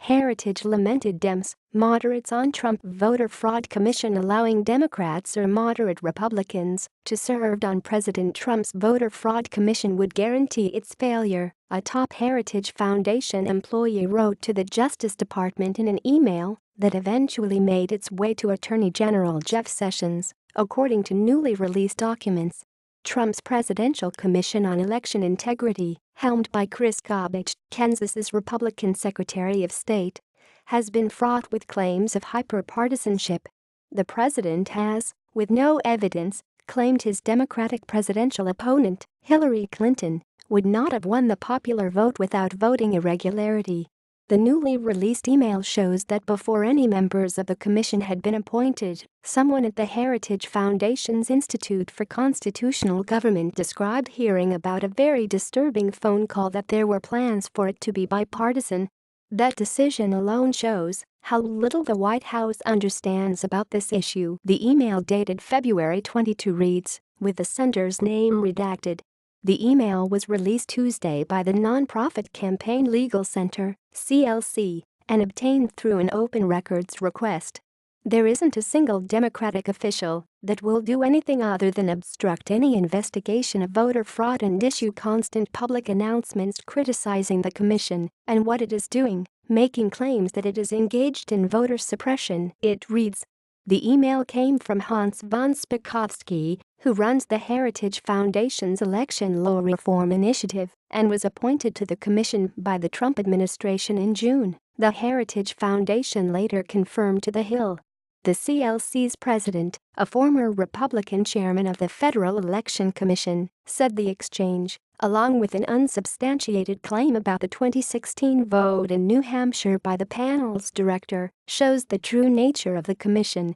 Heritage lamented Dems, moderates on Trump voter fraud commission allowing Democrats or moderate Republicans to serve on President Trump's voter fraud commission would guarantee its failure, a top Heritage Foundation employee wrote to the Justice Department in an email that eventually made its way to Attorney General Jeff Sessions, according to newly released documents. Trump's Presidential Commission on Election Integrity, helmed by Kris Kobach, Kansas's Republican Secretary of State, has been fraught with claims of hyper-partisanship. The president has, with no evidence, claimed his Democratic presidential opponent, Hillary Clinton, would not have won the popular vote without voting irregularity. The newly released email shows that before any members of the commission had been appointed, someone at the Heritage Foundation's Institute for Constitutional Government described hearing about a very disturbing phone call that there were plans for it to be bipartisan. That decision alone shows how little the White House understands about this issue. The email dated February 22 reads, with the sender's name redacted. The email was released Tuesday by the nonprofit Campaign Legal Center, CLC, and obtained through an open records request. There isn't a single Democratic official that will do anything other than obstruct any investigation of voter fraud and issue constant public announcements criticizing the commission and what it is doing, making claims that it is engaged in voter suppression, it reads. The email came from Hans von Spakovsky, who runs the Heritage Foundation's election law reform initiative and was appointed to the commission by the Trump administration in June, the Heritage Foundation later confirmed to The Hill. The CLC's president, a former Republican chairman of the Federal Election Commission, said the exchange, along with an unsubstantiated claim about the 2016 vote in New Hampshire by the panel's director, shows the true nature of the commission.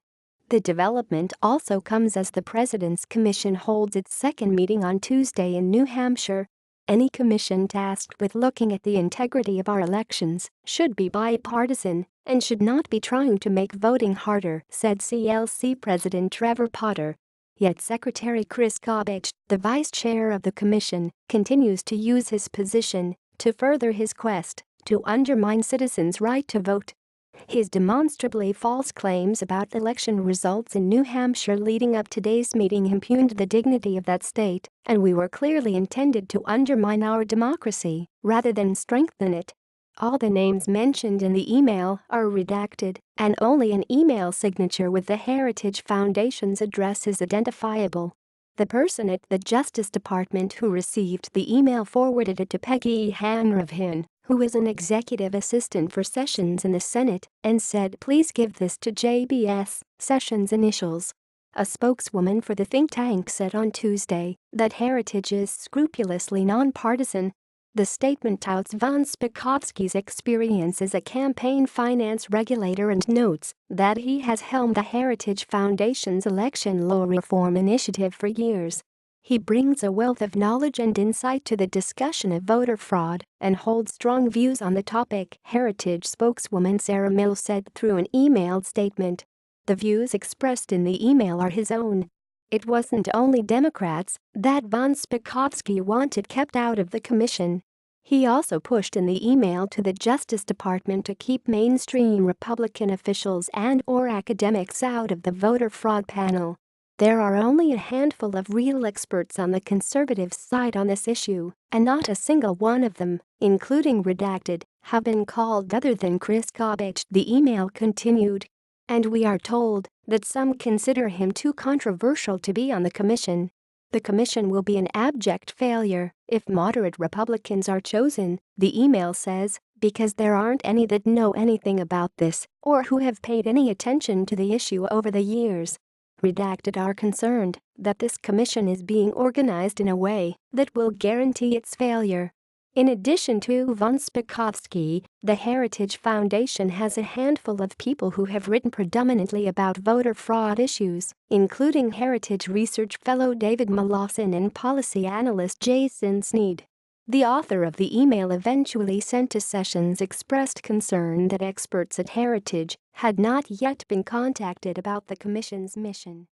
The development also comes as the President's Commission holds its second meeting on Tuesday in New Hampshire. Any commission tasked with looking at the integrity of our elections should be bipartisan and should not be trying to make voting harder, said CLC President Trevor Potter. Yet Secretary Kris Kobach, the vice chair of the commission, continues to use his position to further his quest to undermine citizens' right to vote. His demonstrably false claims about election results in New Hampshire leading up to today's meeting impugned the dignity of that state, and we were clearly intended to undermine our democracy rather than strengthen it. All the names mentioned in the email are redacted, and only an email signature with the Heritage Foundation's address is identifiable. The person at the Justice Department who received the email forwarded it to Peggy Hanrahan, who is an executive assistant for Sessions in the Senate, and said, "Please give this to JBS, Sessions' initials." A spokeswoman for the think tank said on Tuesday that Heritage is scrupulously nonpartisan. The statement touts von Spakovsky's experience as a campaign finance regulator and notes that he has helmed the Heritage Foundation's election law reform initiative for years. He brings a wealth of knowledge and insight to the discussion of voter fraud and holds strong views on the topic, Heritage spokeswoman Sarah Mills said through an emailed statement. The views expressed in the email are his own. It wasn't only Democrats that von Spakovsky wanted kept out of the commission. He also pushed in the email to the Justice Department to keep mainstream Republican officials and/or academics out of the voter fraud panel. There are only a handful of real experts on the conservative side on this issue, and not a single one of them, including redacted, have been called other than Kris Kobach, the email continued. And we are told that some consider him too controversial to be on the commission. The commission will be an abject failure if moderate Republicans are chosen, the email says, because there aren't any that know anything about this or who have paid any attention to the issue over the years. Redacted are concerned that this commission is being organized in a way that will guarantee its failure. In addition to von Spakovsky, the Heritage Foundation has a handful of people who have written predominantly about voter fraud issues, including Heritage Research Fellow David Mawlawson and policy analyst Jason Sneed. The author of the email eventually sent to Sessions expressed concern that experts at Heritage had not yet been contacted about the commission's mission.